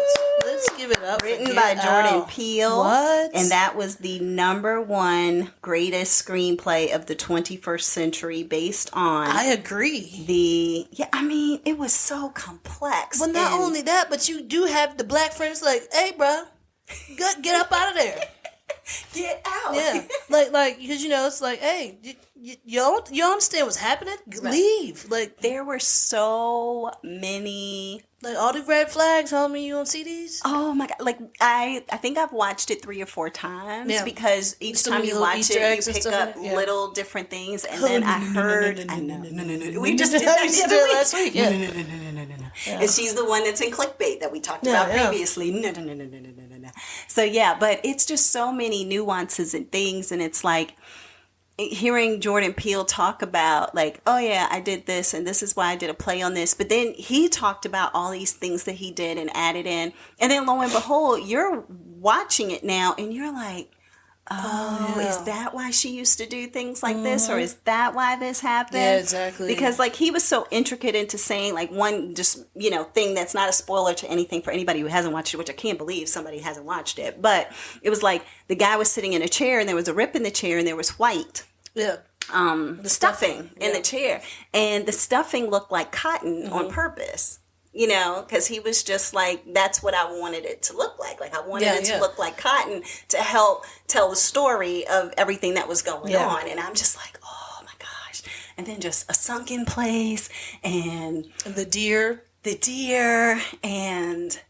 Let's give it up. Written by Jordan Peele. What? And that was the number 1 greatest screenplay of the 21st century, based on. I agree. I mean, it was so complex. Well, not only that, but you do have the black friends like, hey, bro, get up out of there. Get out. Yeah. like, because, you know, it's like, hey, you understand what's happening? Leave. Like, there were so many. Like, all the red flags, homie, you don't see these? Oh my God. Like, I think I've watched it 3 or 4 times because each time you watch it, you pick up little different things. And then I heard, no. We just did that the other last week. Yeah. No. And she's the one that's in clickbait that we talked about previously. No. So, yeah, but it's just so many nuances and things. And it's like, hearing Jordan Peele talk about, like, oh yeah, I did this and this is why I did a play on this. But then he talked about all these things that he did and added in. And then lo and behold, you're watching it now and you're like, is that why she used to do things like this? Or is that why this happened? Yeah, exactly. Because like he was so intricate into saying like one just, you know, thing that's not a spoiler to anything for anybody who hasn't watched it, which I can't believe somebody hasn't watched it. But it was like the guy was sitting in a chair and there was a rip in the chair and there was white. Yeah. The stuffing in the chair. And the stuffing looked like cotton on purpose. You know, because he was just like, that's what I wanted it to look like. Like, I wanted it to look like cotton to help tell the story of everything that was going on. And I'm just like, oh my gosh. And then just a sunken place and the deer and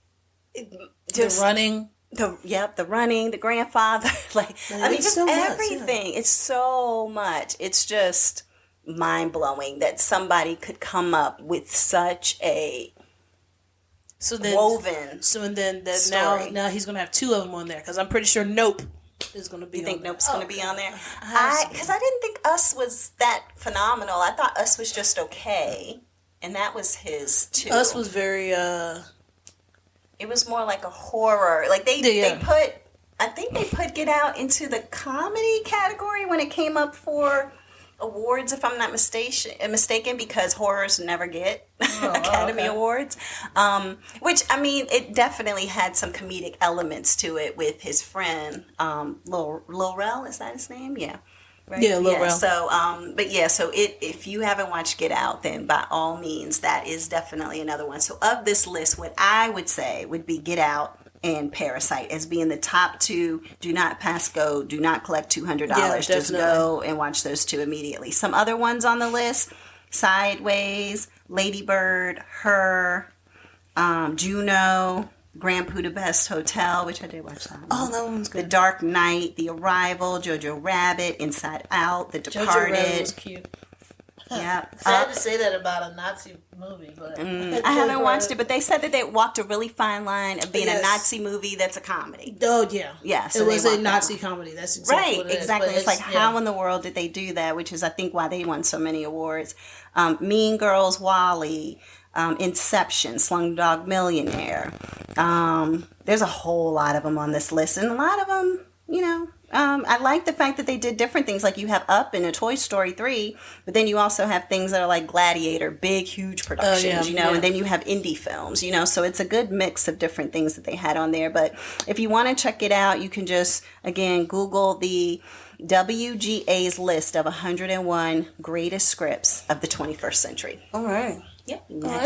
just the running. The running, the grandfather. Like, I mean, just so everything. It's so much. It's just mind-blowing that somebody could come up with such a woven story. Now he's gonna have 2 of them on there because I'm pretty sure Nope is gonna be. You think Nope's gonna be on there? Because I didn't think Us was that phenomenal. I thought Us was just okay, and that was his too. Us was very. It was more like a horror. Like they put I think they put Get Out into the comedy category when it came up for awards, if I'm not mistaken, because horrors never get Academy Awards. Which, I mean, it definitely had some comedic elements to it with his friend, Lil Rel, is that his name? Yeah. Right? Yeah, Lil Rel. So, so if you haven't watched Get Out, then by all means, that is definitely another one. So of this list, what I would say would be Get Out and Parasite as being the top two. Do not pass go. Do not collect $200. Just go and watch those two immediately. Some other ones on the list: Sideways, Lady Bird, Her, Juno, Grand Budapest Hotel, which I did watch that one. Oh, that one's good. The Dark Knight, The Arrival, Jojo Rabbit, Inside Out, The Departed. Jojo Rabbit was cute. Yeah, sad to say that about a Nazi movie, but I haven't watched it. But they said that they walked a really fine line of being a Nazi movie that's a comedy. Oh yeah, yeah. So it was a Nazi comedy. That's exactly what it exactly. Is. It's like how in the world did they do that? Which is, I think, why they won so many awards. Mean Girls, Wall-E, Inception, Slumdog Millionaire. There's a whole lot of them on this list, and a lot of them, you know. I like the fact that they did different things. Like you have Up and a Toy Story 3, but then you also have things that are like Gladiator, big, huge productions, and then you have indie films, so it's a good mix of different things that they had on there. But if you want to check it out, you can just, again, Google the WGA's list of 101 greatest scripts of the 21st century. All right. Yep. I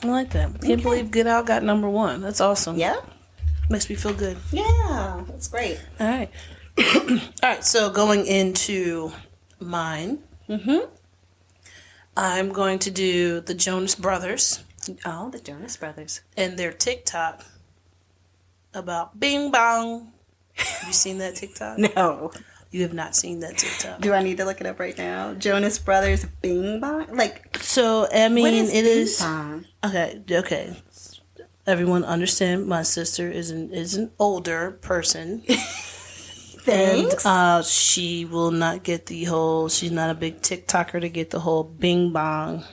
like that. Can't believe Get Out got number 1. That's awesome. Yeah. Makes me feel good. Yeah, that's great. All right. All right, so going into mine, I'm going to do the Jonas Brothers. Oh, the Jonas Brothers. And their TikTok about Bing Bong. Have you seen that TikTok? No. You have not seen that TikTok. Do I need to look it up right now? Jonas Brothers Bing Bong? So, I mean, what is it Bing is... Bong? Okay. Everyone understand my sister is an older person. Thanks. And she will not get the whole, she's not a big TikToker to get the whole Bing Bong.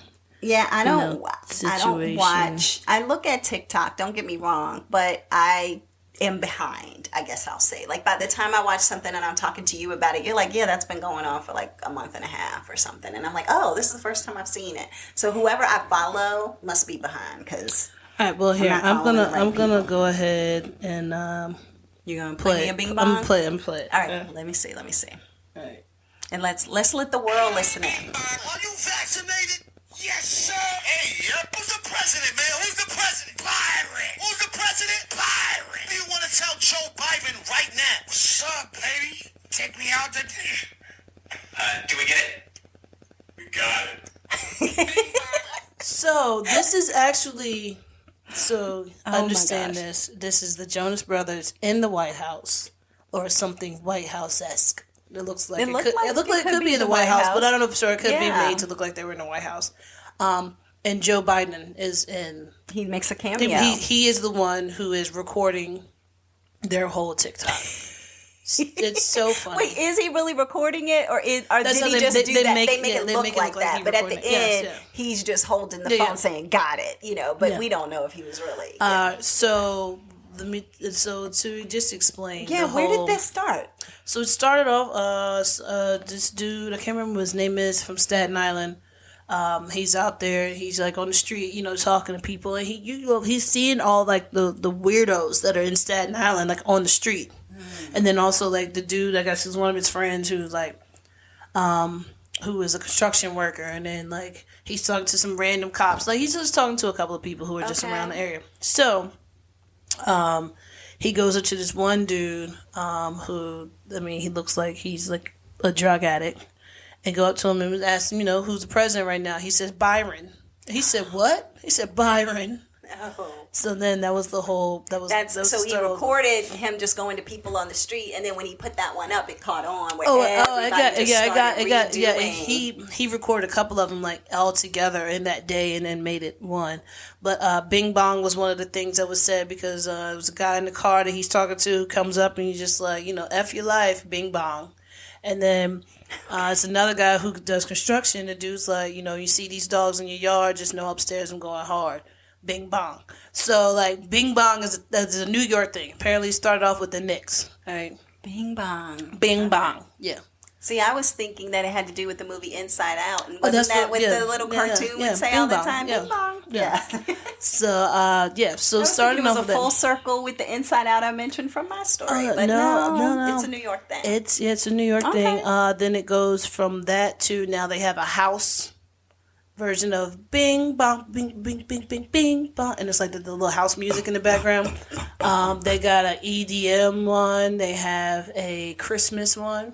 Yeah, I don't watch. I look at TikTok, don't get me wrong, but I am behind, I guess I'll say. Like by the time I watch something and I'm talking to you about it, you're like, yeah, that's been going on for like a month and a half or something. And I'm like, oh, this is the first time I've seen it. So whoever I follow must be behind because... All right, well here, I'm gonna go ahead and you're gonna play me a Bing Bong? I'm gonna play it. All right, let me see. All right. And let's let the world listen in. Are you vaccinated? Yes, sir. Hey, yep. Who's the president, man? Who's the president? Byron. Who's the president? Byron. What do you want to tell Joe Biden right now? What's up, baby? Take me out to dinner. Do we get it? We got it. So this is actually, understand gosh. this. This is the Jonas Brothers in the White House, or something White House-esque. It looks like it could be in the White House, but I don't know for sure. It could be made to look like they were in the White House. And Joe Biden is in. He makes a cameo. He is the one who is recording their whole TikTok. It's so funny. Wait, is he really recording it, or did he just do that? They make it look like that, but at the end, he's just holding the phone saying "Got it," But we don't know if he was really. So to just explain. Yeah, where did this start? So it started off. This dude, I can't remember what his name is, from Staten Island. He's out there. He's like on the street, talking to people, and he's seeing all like the weirdos that are in Staten Island, like on the street. And then also like the dude, I guess is one of his friends who's like, who is a construction worker, and then like he's talking to some random cops. Like he's just talking to a couple of people who are just around the area. So, he goes up to this one dude, who, I mean, he looks like he's like a drug addict, and go up to him and ask him, who's the president right now? He says Byron. He said what? He said Byron. Oh. So then that was the whole. So he recorded him just going to people on the street, and then when he put that one up, it caught on. He recorded a couple of them like all together in that day, and then made it one. But Bing Bong was one of the things that was said because it was a guy in the car that he's talking to who comes up and he's just like, F your life, Bing Bong, and then. It's another guy who does construction. The dude's like, you see these dogs in your yard, just know upstairs I'm going hard. Bing Bong. So, like, Bing Bong is a New York thing. Apparently, it started off with the Knicks. All right. Bing bong. Bing Bong. Yeah. See, I was thinking that it had to do with the movie Inside Out, and that's wasn't that what- what yeah, the little yeah, cartoon yeah, would say Bing all the Bong, time? yeah. Bing bong. Yeah. Yeah. So, yeah. So, I was starting thinking it off was with a full circle with the Inside Out I mentioned from my story, but no. it's a New York thing. It's a New York thing. Then it goes from that to now they have a house version of Bing Bong, Bing Bing Bing Bing Bing Bong, and it's like the little house music in the background. They got an EDM one. They have a Christmas one.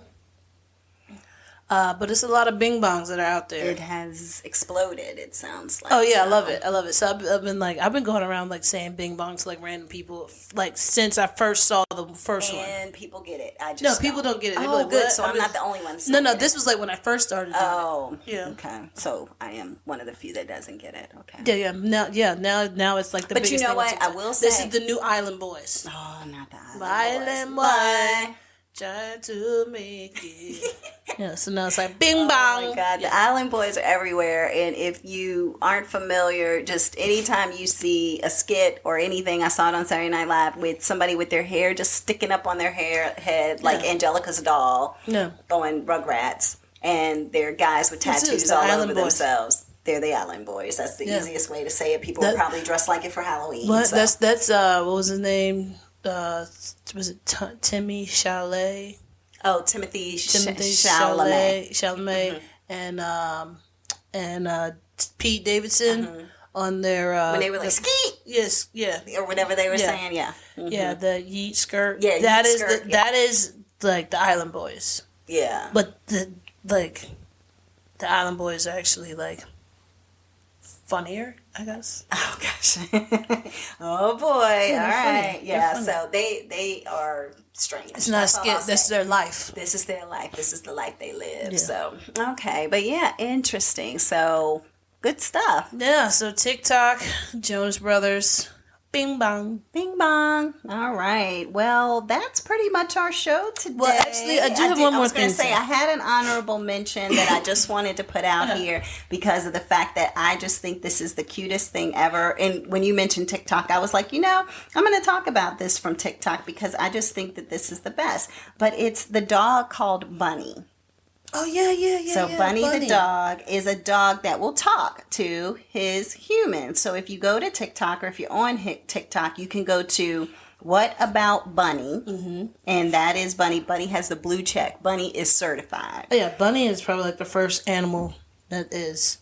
But it's a lot of Bing Bongs that are out there. It has exploded, it sounds like. Oh yeah, so. I love it. So I've been going around like saying Bing Bong to like random people like since I first saw the first one. And people get it. I just No, people don't get it. They be Oh, like, good. "What?" So I'm not the only one. No. This was like when I first started doing Oh, it. Yeah. Okay. So I am one of the few that doesn't get it. Okay. Now it's like the But biggest you know thing on what? TikTok. I will This say- is the new Island Boys. Oh, not the Island Boys. Boy, trying to make it. Yeah, so now it's like Bing Bong. Oh my God, the Island Boys are everywhere, and if you aren't familiar, just anytime you see a skit or anything, I saw it on Saturday Night Live with somebody with their hair just sticking up on their head like Angelica's doll, going Rugrats, and they're guys with tattoos all over themselves. They're the Island Boys. That's the easiest way to say it. People will probably dress like it for Halloween. What? So. That's what was his name? Was it Timmy Chalamet? Oh, Timothy Chalamet. Chalamet, and Pete Davidson on their when they were like skeet, yes, yeah, or whatever they were saying, yeah, yeah, the yeet skirt, yeah, that yeet is skirt, that is like the Island Boys, yeah, but the Island Boys are actually like funnier, I guess. Oh gosh. Oh boy. Yeah, all right. funny. Yeah. Funny. So they are strange. It's not a skit. That's their life. This is their life. This is the life they live. Yeah. So okay, but yeah, interesting. So good stuff. Yeah. So TikTok, Jonas Brothers, Bing Bong. Bing bong. All right. Well, that's pretty much our show today. Well, actually, I do have one more I was going thing to say to- I had an honorable mention that I just wanted to put out here because of the fact that I just think this is the cutest thing ever. And when you mentioned TikTok, I was like, I'm going to talk about this from TikTok because I just think that this is the best. But it's the dog called Bunny. Oh yeah. So Bunny the dog is a dog that will talk to his human. So if you go to TikTok or if you're on TikTok, you can go to What About Bunny? And that is Bunny. Bunny has the blue check. Bunny is certified. Oh, yeah, Bunny is probably like the first animal that is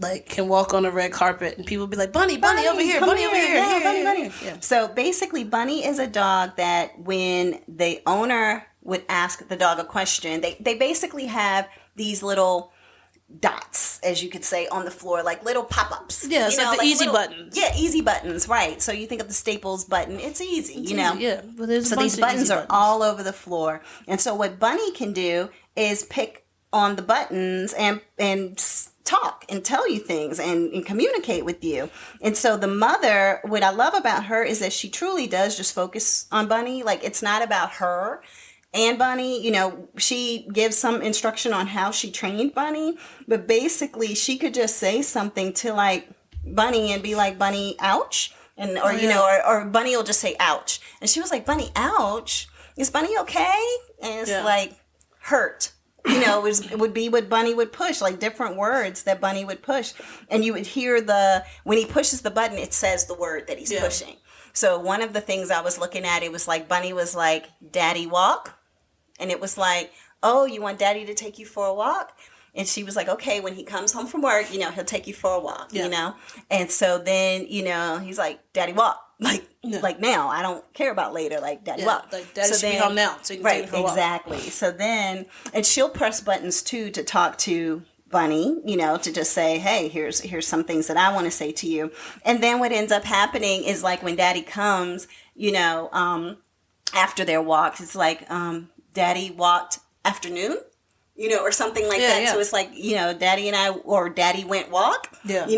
like can walk on a red carpet and people be like, Bunny over here, come Bunny over here. Yeah, Here, Bunny. here. Yeah. So basically, Bunny is a dog that when the owner would ask the dog a question, they basically have these little dots, as you could say, on the floor, like little pop-ups. Yeah, it's like the easy buttons. Yeah, easy buttons, right. So you think of the Staples button, it's easy, you know. Yeah, but there's So these buttons are all over the floor. And so what Bunny can do is pick on the buttons and talk and tell you things and communicate with you. And so the mother, what I love about her is that she truly does just focus on Bunny. Like, it's not about her and Bunny. She gives some instruction on how she trained Bunny, but basically she could just say something to like Bunny and be like, Bunny, ouch. Or Bunny will just say, ouch. And she was like, Bunny, ouch. Is Bunny okay? And it's like, hurt. It would be what Bunny would push, like different words that Bunny would push. And you would hear when he pushes the button, it says the word that he's pushing. So one of the things I was looking at, it was like, Bunny was like, Daddy walk. And it was like, oh, you want Daddy to take you for a walk? And she was like, okay, when he comes home from work, he'll take you for a walk, And so then, he's like, Daddy walk. Like now, I don't care about later, like Daddy walk. Like Daddy should be home now, so you can take him for a walk. Exactly. So then, and she'll press buttons too to talk to Bunny, to just say, hey, here's some things that I want to say to you. And then what ends up happening is like when Daddy comes, after their walks, it's like, Daddy walked afternoon, or something like that. Yeah. So it's like, Daddy and I, or Daddy went walk, and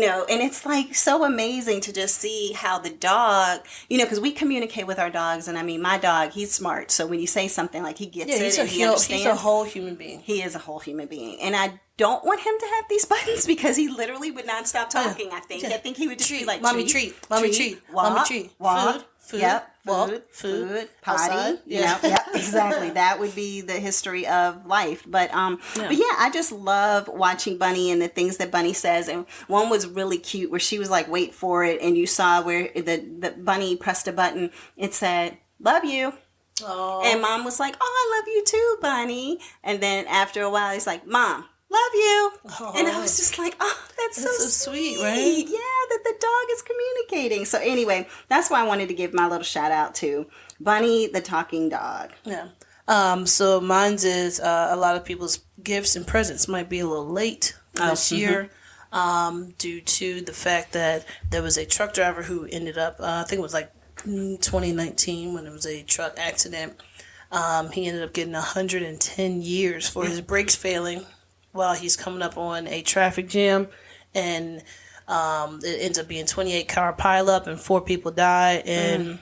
it's like so amazing to just see how the dog, because we communicate with our dogs. And I mean, my dog, he's smart. So when you say something, like he gets it and he understands. He's a whole human being. He is a whole human being. And I don't want him to have these buttons because he literally would not stop talking. I think he would just be like, mommy treat, mommy treat, mommy treat, walk, food, yep, walk, food, outside. potty. Yep, exactly. That would be the history of life. But yeah, I just love watching Bunny and the things that Bunny says. And one was really cute where she was like, wait for it, and you saw where the Bunny pressed a button. It said, "Love you." Oh. And Mom was like, "Oh, I love you too, Bunny." And then after a while, he's like, "Mom, love you." Oh. And I was just like, "Oh, that's so sweet, right? Yeah, that the dog is communicating." So anyway, that's why I wanted to give my little shout out to Bunny, the talking dog. Yeah. So mine's is a lot of people's gifts and presents might be a little late this year. Due to the fact that there was a truck driver who ended up, I think it was like 2019 when it was a truck accident. He ended up getting 110 years for his brakes failing while he's coming up on a traffic jam, and it ends up being 28 car pileup and 4 people died. And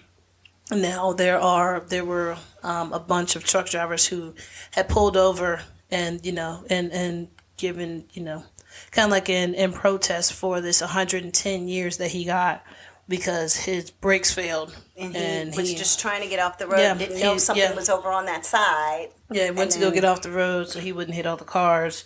now there were a bunch of truck drivers who had pulled over and given kind of like in protest for this 110 years that he got, because his brakes failed. And he was just trying to get off the road. Didn't know something was over on that side. Yeah, he went to go get off the road so he wouldn't hit all the cars.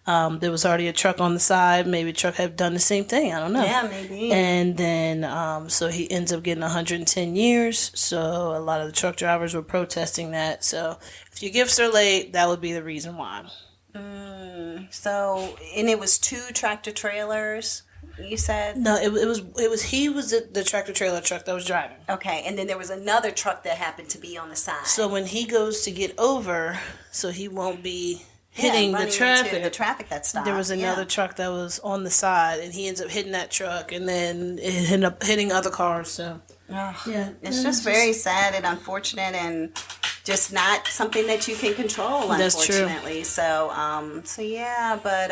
There was already a truck on the side. Maybe the truck had done the same thing. I don't know. Yeah, maybe. And then, so he ends up getting 110 years. So a lot of the truck drivers were protesting that. So if your gifts are late, that would be the reason why. So, and it was 2 tractor trailers, you said? No, he was the tractor trailer truck that was driving. Okay, and then there was another truck that happened to be on the side. So when he goes to get over, so he won't be hitting the traffic. That stopped. There was another truck that was on the side, and he ends up hitting that truck, and then it ended up hitting other cars. So it's just very sad and unfortunate, and just not something that you can control, unfortunately. That's true. So yeah, but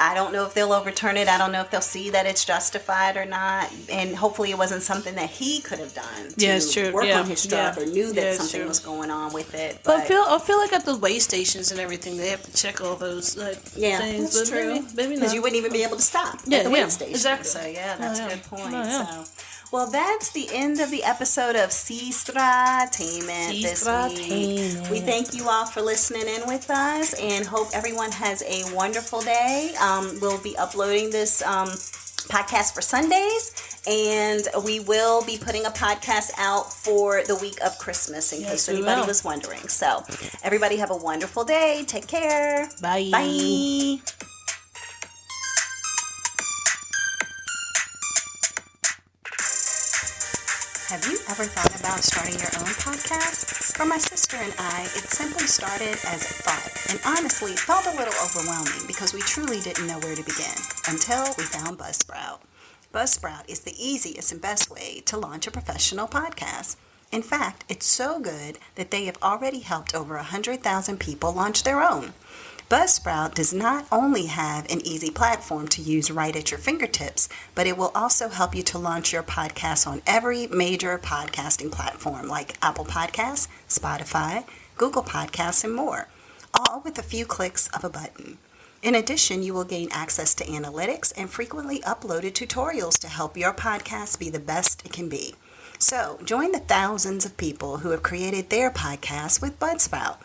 I don't know if they'll overturn it. I don't know if they'll see that it's justified or not. And hopefully it wasn't something that he could have done to work on his truck or knew that something was going on with it. But I feel like at the weigh stations and everything, they have to check all those things. That's true. Maybe because you wouldn't even be able to stop at the weigh station. Exactly. So yeah, that's a good point. So. Well, that's the end of the episode of Sestra-Tainment this week. We thank you all for listening in with us and hope everyone has a wonderful day. We'll be uploading this podcast for Sundays, and we will be putting a podcast out for the week of Christmas in case anybody was wondering. So, everybody have a wonderful day. Take care. Bye. Bye. Have you ever thought about starting your own podcast? For my sister and I, it simply started as a thought and honestly felt a little overwhelming because we truly didn't know where to begin until we found Buzzsprout. Buzzsprout is the easiest and best way to launch a professional podcast. In fact, it's so good that they have already helped over 100,000 people launch their own. Buzzsprout does not only have an easy platform to use right at your fingertips, but it will also help you to launch your podcast on every major podcasting platform like Apple Podcasts, Spotify, Google Podcasts, and more, all with a few clicks of a button. In addition, you will gain access to analytics and frequently uploaded tutorials to help your podcast be the best it can be. So, join the thousands of people who have created their podcasts with Buzzsprout.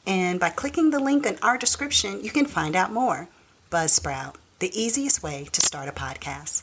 And by clicking the link in our description, you can find out more. Buzzsprout, the easiest way to start a podcast.